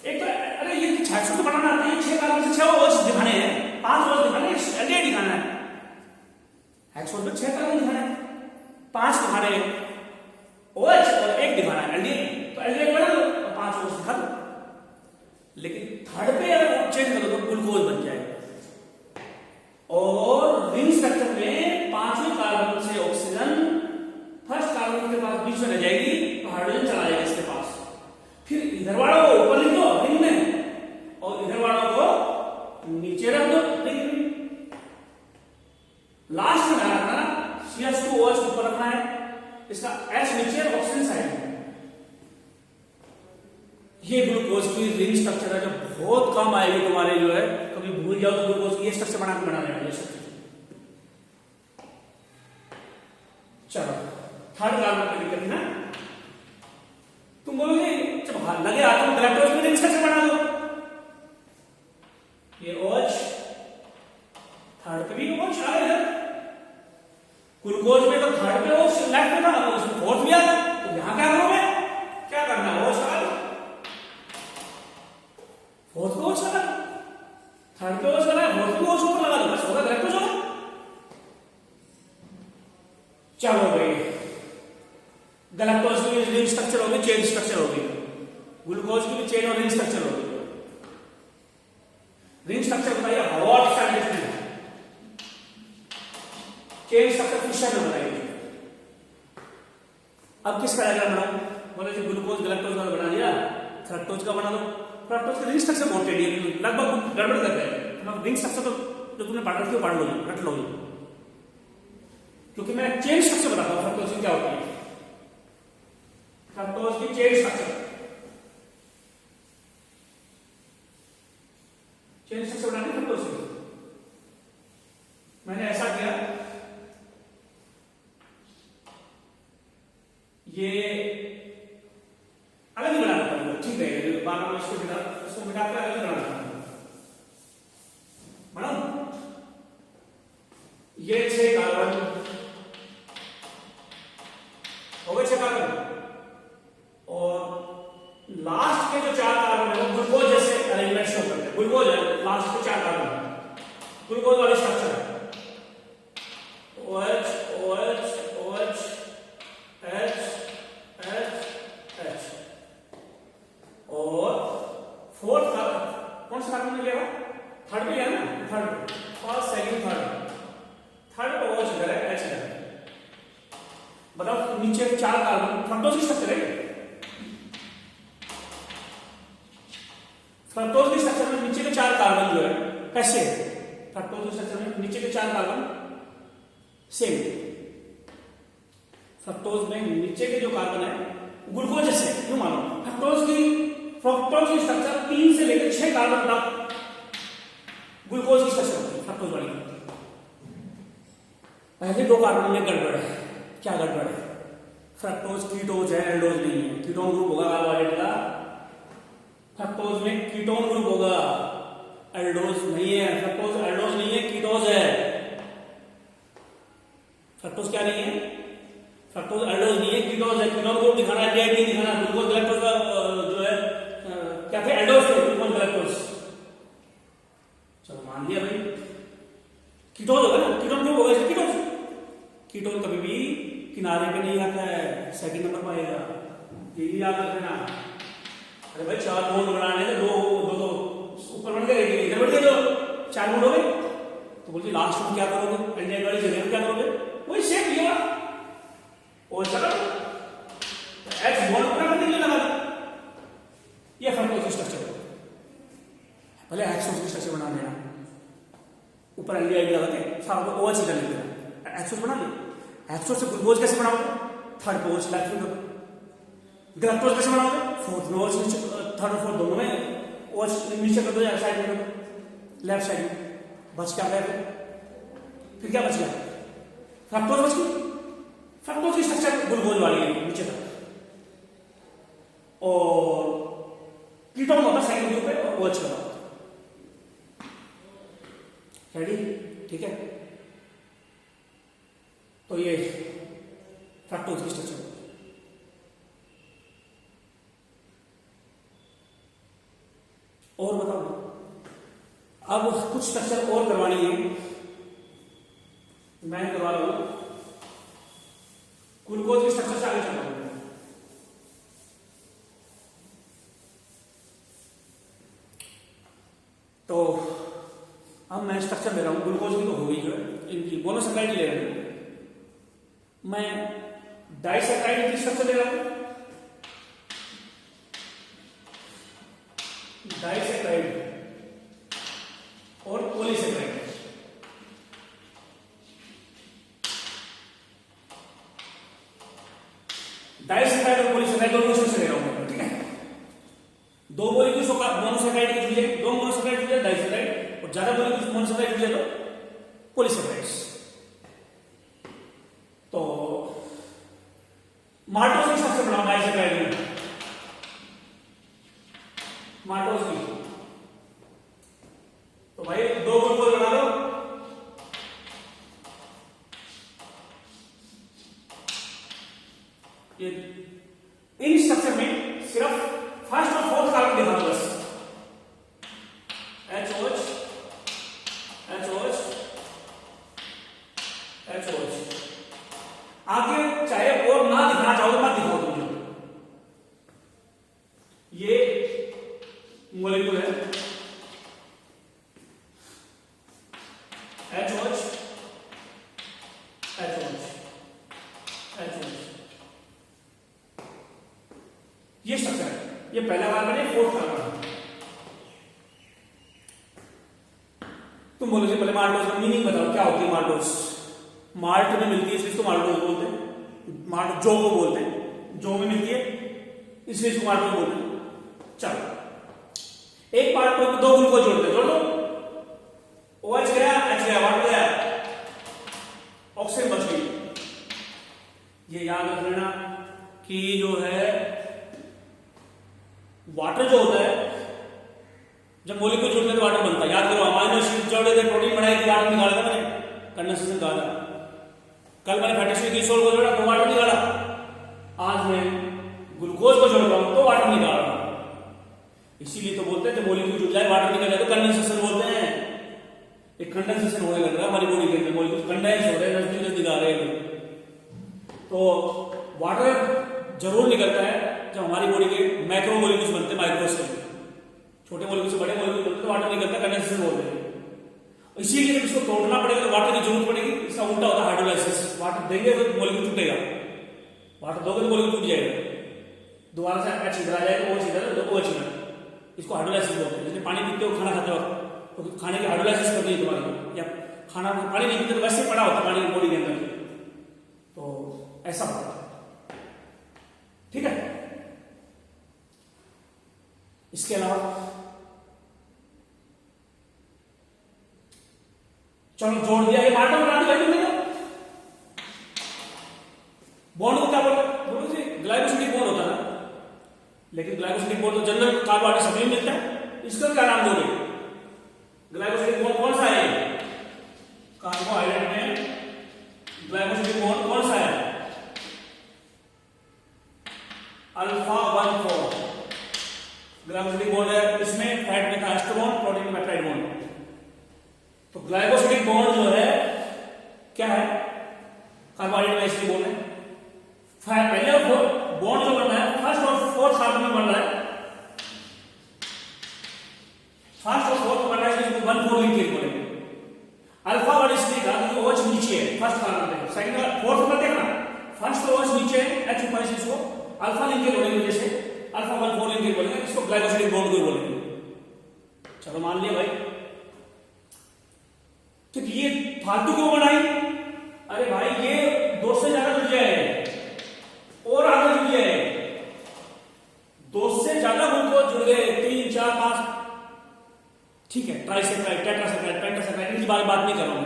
एक तो अरे ये 600 तो बनाना आता है, 6 कार्बन से 6 OH दिखाने हैं, 5 OH दिखाने हैं, एल्डिहाइड दिखाना है। हेक्सोज में 6 कार्बन दिखाना है, 5 दिखाने हैं OH और 1 दिखाना है एल्डिहाइड, तो एल्डिहाइड बना दो और 5 OH दिखा दो। लेकिन थर्ड पे अगर चेंज कर दो तो ग्लूकोज बन जाएगा। और रिंग स्ट्रक्चर में 5वें कार्बन से ऑक्सीजन फर्स्ट कार्बन के पास बीच में रह जाएगी, तो हाइड्रोजन चला जाएगा इसके पास। फिर इधर वालों को ऊपर लिख दो रिंग में और इधर वालों को नीचे रख दो रिंग में। लास्ट में ध्यान रखना CH2OH ऊपर रखना है, इसका H नीचे ऑक्सीजन साइड में। ये ग्लूकोज की रिंग स्ट्रक्चर है जो बहुत कम आएगी तुम्हारे, जो है कभी भूल जाओ तो ग्लूकोज की ये स्ट्रक्चर बना लेना ये स्ट्रक्चर। चलो थर्ड कार्बन की दिक्कत है ना, तुम बोलोगे जब लगे हाथ में गैलेक्टोज में रिंग स्ट्रक्चर बना दो, ये OH थर्ड पे भी OH आ गया, ग्लूकोज में तो थर्ड पे OH लेफ्ट में था, उसमें फोर्थ भी आ गया, तो यहां क्या करोगे, क्या करना है OH लगा दो, फोर्थ पे OH लगा दो, थर्ड पे OH लगा, फोर्थ पे OH ऊपर लगा दो, बस होगा गैलेक्टोज होगा। चलो भाई गैलेक्टोज की भी रिंग स्ट्रक्चर होगी, चेन स्ट्रक्चर होगी, ग्लूकोज की भी चेन और रिंग स्ट्रक्चर होगी। रिंग स्ट्रक्चर बताइए hot side, chain structure Fischer में बताइए। अब किसका डायग्राम बनाओ, बोले जी ग्लूकोज गैलेक्टोज का बना दिया, फ्रक्टोज का बना दो। फ्रक्टोज का रिंग स्ट्रक्चर बहुत टेढ़ी है, लगभग गड़बड़ करते हैं। रिंग स्ट्रक्चर तो जो तुमने पढ़ रखी हो पढ़ लो, रट लो, क्योंकि मैं चेन स्ट्रक्चर बताता हूं फ्रक्टोज की क्या होती है। फ्रक्टोज की चेन स्ट्रक्चर, चेन स्ट्रक्चर बनानी फ्रक्टोज की। मैंने ऐसा किया, ये अलग ही बना देता हूं, ठीक है, बाद में इसको मिटा कर अलग बना देता हूं। मैडम ये 6 कार्बन हो गए, 6 कार्बन, और लास्ट के जो 4 कार्बन है वो ग्लूकोज जैसे अरेंजमेंट शो करते हैं। ग्लूकोज है, लास्ट के 4 कार्बन ग्लूकोज वाली स्ट्रक्चर है, OH OH OH H H H, और फोर्थ कार्बन कौन सा कार्बन मिल गया, थर्ड पे है ना, third, first second third, third पे OH इधर है, H इधर है। बताओ नीचे 4 कार्बन फ्रक्टोज की स्ट्रक्चर है, फ्रक्टोज की स्ट्रक्चर में नीचे के 4 कार्बन जो है कैसे, फ्रक्टोज की स्ट्रक्चर में नीचे के 4 कार्बन सेम, फ्रक्टोज में नीचे के जो कार्बन है ग्लूकोज जैसे, क्यों मानो फ्रक्टोज की स्ट्रक्चर 3 से लेकर 6 कार्बन तक ग्लूकोज की स्ट्रक्चर होती है फ्रक्टोज वाली। पहले 2 कार्बन में गड़बड़ है, क्या गड़बड़ है, फ्रक्टोज कीटोज है, एल्डोज नहीं है, कीटोन ग्रुप होगा कार्बोहाइड्रेट का, फ्रक्टोज में कीटोन ग्रुप होगा, एल्डोज नहीं है, फ्रक्टोज एल्डोज नहीं है, कीटोज है। फ्रक्टोज क्या नहीं है, फ्रक्टोज एल्डोज नहीं है, कीटोज है। कीटोन ग्रुप दिखाना है, एल्डिहाइड नहीं दिखाना, ग्लूकोज गैलेक्टोज का जो है क्या थे, एल्डोज थे, ग्लूकोज गैलेक्टोज। चलो मान लिया भाई, कीटोज होगा ना, कीटोन ग्रुप होगा, कीटोज। कीटोन कभी भी किनारे पे नहीं आता है, सेकंड नंबर पर आएगा, यही याद रखना। अरे भाई 4 बॉन्ड बनाने थे, दो तो ऊपर बढ़ गए, इधर बढ़ गए, जो 4 बॉन्ड हो गए, तो बोलते लास्ट में क्या करोगे, एल्डिहाइड वाली जगह में क्या करोगे, वही क्या और चलो एक्स बॉन्ड पूरा करने के लिए लगा दो। ये फ्रक्टोज स्ट्रक्चर है। भले एक्सोस की स्ट्रक्चर बना देना, ऊपर एल्डिहाइड लगा के सारा OH इधर लिख देना, एक्सोस बना दे। एक्सोस से ग्लूकोज कैसे बनाओगे? थर्ड पे OH लाइफ में। ग्लूकोज कैसे बनाओगे? फोर्थ में OH नीचे, थर्ड और फोर्थ दोनों में OH नीचे कर दो या साइड में, लेफ्ट साइड में। बच क्या गया? फिर क्या बच गया? फ्रक्टोज बच गई। फ्रक्टोज की स्ट्रक्चर ग्लूकोज वाली है नीचे तक, और कीटोन होता है सेकंड ग्रुप पे और OH का। रेडी? ठीक है। तो ये फ्रक्टोज की स्ट्रक्चर। और बताओ, अब कुछ स्ट्रक्चर और करवानी है, मैं करवा रहा हूं। ग्लूकोज की स्ट्रक्चर से आगे चलता हूं। तो अब मैं स्ट्रक्चर ले रहा हूं। ग्लूकोज की तो हो गई जो है, इनकी मोनोसैकेराइड ले रहा हूं मैं। डाइसैकेराइड की स्ट्रक्चर ले रहा हूं। डाइसैकेराइड और पॉलीसैकेराइड। डाइसैकेराइड और पॉलीसैकेराइड दोनों स्ट्रक्चर ले रहा हूं, ठीक है। दो मॉलिक्यूल्स मोनोसैकेराइड के जुड़े, दो मोनोसैकेराइड जुड़े डाइसैकेराइड, और ज्यादा मॉलिक्यूल्स मोनोसैकेराइड जुड़े तो पॉलीसैकेराइड्स। तो माल्टोज की स्ट्रक्चर बनाओ डाइसैकेराइड में। माल्टोज की तो भाई दो ग्लूकोज बना लो। ये इन स्ट्रक्चर में सिर्फ फर्स्ट और फोर्थ कार्बन दिखा दो बस। HOH HOH HOH। आगे चाहे और ना दिखाना चाहो तो मत दिखाओ तुम। ये मॉलिक्यूल है HOH HOH HOH। ये स्ट्रक्चर है। ये पहला कार्बन है, फोर्थ कार्बन है। तुम बोलो जी पहले माल्टोज का मीनिंग बताओ, क्या होती है माल्टोज? माल्ट में मिलती है इसलिए इसको माल्टोज बोलते हैं। माल्ट जो को बोलते हैं, जो में मिलती है इसलिए इसको माल्टोज बोलते हैं। चलो एक पार्ट को दो ग्लूकोज जोड़ते हैं, जोड़ दो। OH गया, H गया, वाटर गया, ऑक्सीजन बच गई। ये याद रख लेना कि जो है वाटर जो होता है, जब मॉलिक्यूल जुड़ते हैं तो वाटर बनता है। याद करो, अमाइनो एसिड जोड़े थे, प्रोटीन बनाए थे, वाटर निकाला था मैंने, कंडेंसेशन कहा था। कल मैंने फैटी एसिड ग्लिसरॉल को जोड़ा तो वाटर निकाला। आज मैं ग्लूकोज को जोड़ रहा हूं तो वाटर निकाल रहा हूं। इसीलिए तो बोलते हैं जब मॉलिक्यूल जुड़ जाए, वाटर निकल जाए तो कंडेंसेशन बोलते हैं। एक कंडेंसेशन होने लग रहा है हमारी बॉडी के अंदर, मॉलिक्यूल कंडेंस हो रहे हैं, नजदीक आ रहे हैं। तो वाटर जरूर निकलता है जब हमारी बॉडी के मैक्रो मॉलिक्यूल्स बनते हैं, माइक्रो से छोटे मॉलिक्यूल से बड़े मॉलिक्यूल बनते हैं, तो वाटर निकलता है, कंडेंसेशन बोलते हैं। इसीलिए जब इसको तोड़ना पड़ेगा तो वाटर की जरूरत पड़ेगी। इसका उल्टा होता है हाइड्रोलाइसिस। वाटर देंगे तो मॉलिक्यूल टूटेगा, वाटर दोगे तो मॉलिक्यूल टूट जाएगा। दोबारा से H इधर आ जाएगा, OH इधर, OH इधर। इसको हाइड्रोलाइसिस बोलते हैं। जैसे पानी पीते हो, खाना खाते हो तो खाने की हाइड्रोलाइसिस करनी है तुम्हारी, या खाना पानी नहीं पीते तो वैसे पड़ा होता पानी बॉडी के अंदर, तो ऐसा होता है। ठीक है। इसके अलावा चलो जोड़ दिया, ये मार्टन बना दिया तुमने। बॉन्ड को क्या बोलो जी? ग्लाइकोसिडिक बॉन्ड होता है ना, लेकिन ग्लाइकोसिडिक बॉन्ड तो जनरल कार्बोहाइड्रेट सभी में मिलता है। इसका क्या नाम दोगे? ग्लाइकोसिडिक बॉन्ड कौन सा है? कार्बोहाइड्रेट में ग्लाइकोसिडिक बॉन्ड कौन सा है? अल्फा 1,4 ग्लाइकोसिडिक बॉन्ड है। इसमें फैट में था एस्टरोन, प्रोटीन में पेप्टाइड बॉन्ड। तो ग्लाइकोसिडिक बॉन्ड जो है क्या है? कार्बोहाइड्रेट में इसलिए बॉन्ड है। पहले बॉन्ड जो बन रहा है फर्स्ट और फोर्थ कार्बन में बन रहा है। फर्स्ट और फोर्थ बन रहा है, इसलिए 1,4 लिंकेज बोलेंगे। अल्फा 1 इसलिए कहा क्योंकि OH नीचे है फर्स्ट कार्बन पे, सेकंड फोर्थ में नीचे H ऊपर है, इसको अल्फा लिंकेज बोलेंगे, जैसे अल्फा 1 4 लिंकेज बोलेंगे, इसको ग्लाइकोसिडिक बॉन्ड को बोलेंगे। चलो मान लिया भाई। तो ये फालतू क्यों बनाई? अरे भाई ये 2 से ज्यादा जुड़ जाए और आगे जुड़ जाए, 2 से ज्यादा ग्लूकोज जुड़ गए, 3 4 5, ठीक है, ट्राइसेक्राइड, टेट्रासेक्राइड, पेंटासेक्राइड, इनकी बात नहीं कर रहा हूं,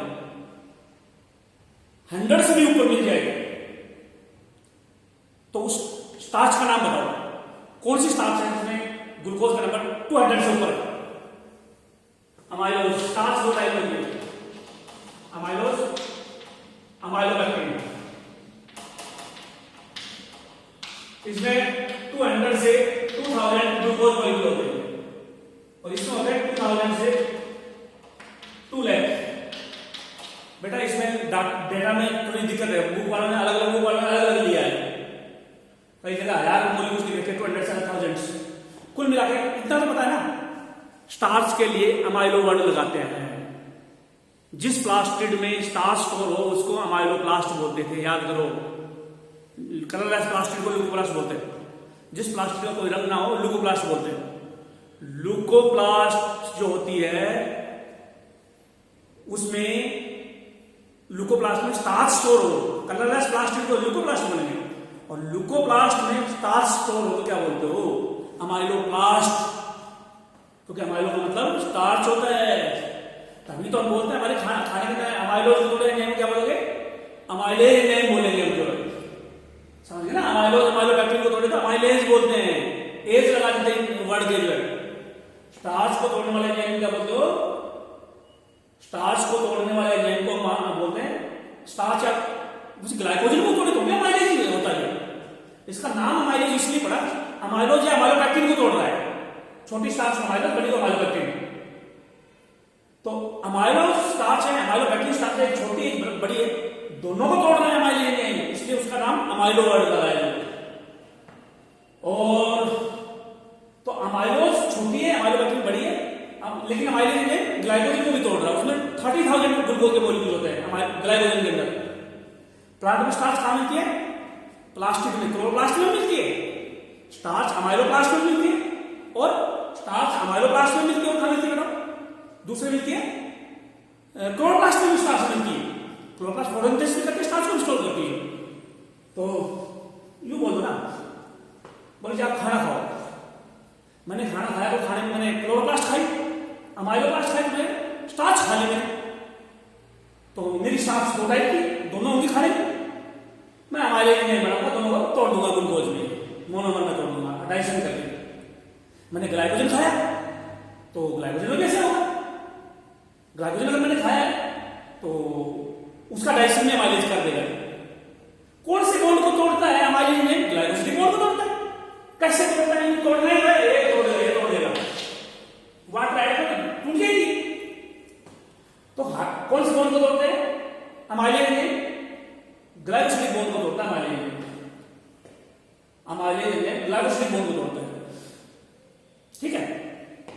100 से भी ऊपर मिल जाएगा तो उस स्टार्च का नाम बताओ, कौन सी स्टार्च है जिसमें ग्लूकोज का नंबर 200 से ऊपर? अमाइलोज स्टार्च दो टाइप होती है, अमाइलोज, अमाइलोपेक्टिन। इसमें 200 से 2000 ग्लूकोज मॉलिक्यूल होते हैं और इसमें होता है 2000 से 2 लाख। बेटा इसमें डेटा में थोड़ी दिक्कत है, बुक वालों ने अलग अलग, बुक वालों ने अलग अलग लिया है, कई जगह 1000 मॉलिक्यूल्स की लिखे 200 से 1000, कुल मिला के इतना तो पता है ना। स्टार्च के लिए अमाइलो वर्ड लगाते हैं, जिस प्लास्टिड में स्टार्च स्टोर हो उसको अमाइलोप्लास्ट बोलते थे, याद करो। कलरलेस प्लास्टिड को ल्यूकोप्लास्ट बोलते हैं, जिस प्लास्टिड का कोई रंग ना हो ल्यूकोप्लास्ट बोलते हैं। ल्यूकोप्लास्ट जो होती है उसमें ल्यूकोप्लास्ट में स्टार्च स्टोर हो, कलरलेस प्लास्टिड को ल्यूकोप्लास्ट बोलेंगे, और ल्यूकोप्लास्ट में स्टार्च स्टोर हो तो क्या बोलते हो? अमाइलोप्लास्ट। तो क्या अमाइलो का मतलब स्टार्च होता है, तभी तो हम बोलते हैं हमारे खाने में अमाइलोज जोड़े हैं, क्या बोलोगे? अमाइलेज नहीं बोलेंगे हम, जो समझे ना, अमाइलोज अमाइलोपेक्टिन को तोड़े तो अमाइलेज बोलते हैं, एज लगा देते हैं वर्ड के जो है। स्टार्च को तोड़ने वाले एंजाइम क्या बोलते हो? स्टार्च को तोड़ने वाले एंजाइम को बोलते हैं स्टार्च, या ग्लाइकोजन को तोड़े तो क्या अमाइलेज होता है। इसका नाम अमाइलेज इसलिए पड़ा, अमाइलोज या अमाइलोपेक्टिन को तोड़ रहा है, छोटी स्टार्च अमाइलोज, बड़ी को अमाइलोपेक्टिन। तो अमाइलो स्टार्च है, अमाइलोपेक्टिन स्टार्च है, छोटी है बड़ी है, दोनों को तोड़ना है अमाइलेज ने, इसलिए उसका नाम अमाइलो वर्ड लगाया है। और तो अमाइलोज छोटी है, अमाइलोपेक्टिन बड़ी है, लेकिन अमाइलेज ने ग्लाइकोजन को भी तोड़ रहा है, उसमें 30,000 ग्लूकोज के मॉलिक्यूल होते हैं ग्लाइकोजन के अंदर। प्लांट में स्टार्च कहां मिलती है? प्लास्टिक में, क्लोरोप्लास्ट में मिलती है। स्टार्च अमाइलोप्लास्ट में मिलती है, और स्टार्च अमाइलोप्लास्ट में मिलती है, और कहां मिलती है? दूसरे मिलती है क्लोरोप्लास्ट में भी स्टार्च मिलती है, क्लोरोप्लास्ट फोटोसिंथेसिस करके स्टार्च को स्टोर करती है। तो यूं बोल दो ना, बोले आप खाना खाओ, मैंने खाना खाया तो खाने में मैंने क्लोरोप्लास्ट खाई, अमाइलोप्लास्ट खाई, मैंने स्टार्च खा ली मैंने, तो मेरी स्टार्च दो टाइप की, दोनों होंगी खाने में, मैं अमाइलेज नहीं बनाऊंगा, दोनों को तोड़ दूंगा ग्लूकोज में, मोनोमर में तोड़ दूंगा एडाइशन करके। मैंने ग्लाइकोजन खाया तो ग्लाइकोजन में कैसे होगा? ग्लाइकोजन अगर मैंने खाया तो उसका डाइजेशन में अमाइलेज कर देगा। कौन से बॉन्ड को तोड़ता है अमाइलेज में? ग्लाइकोसिडिक बॉन्ड को तोड़ता है। कैसे तोड़ता है? तोड़ना ही है, ये तोड़ देगा, वाटर ऐड कर टूट जाएगी। तो कौन से बॉन्ड को तोड़ते हैं अमाइलेज में? ग्लाइकोसिडिक बॉन्ड को तोड़ता है अमाइलेज में, अमाइलेज में ग्लाइकोसिडिक बॉन्ड को तोड़ता है।